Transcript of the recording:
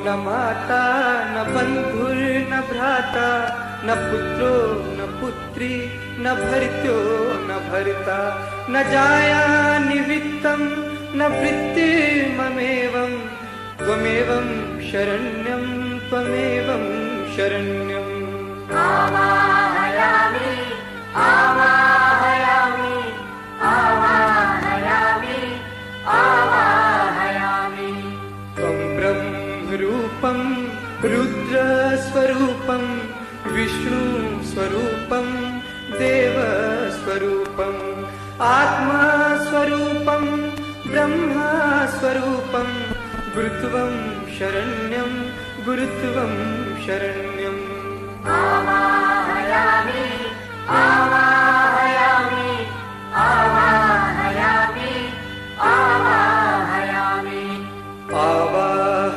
न माता न बन्धुर्न भ्राता न पुत्रो न पुत्री न भर्त्यो न भर्ता न जाया निमित्तं न वृत्तिममेवं त्वमेवं शरण्यं त्वमेवं शरण्यम् आवाहयामि आवाहयामि आवाहयामि आवाहयामि त्वं ब्रह्मरूपं रुद्रस्वरूपं विष्णुस्वरूपं देवस्वरूपम् आत्मस्वरूपं ब्रह्मस्वरूपं गुरुत्वं शरण्यं गुरुत्वं शरण्यम् आवाहयामि आवाहयामि आवाहयामि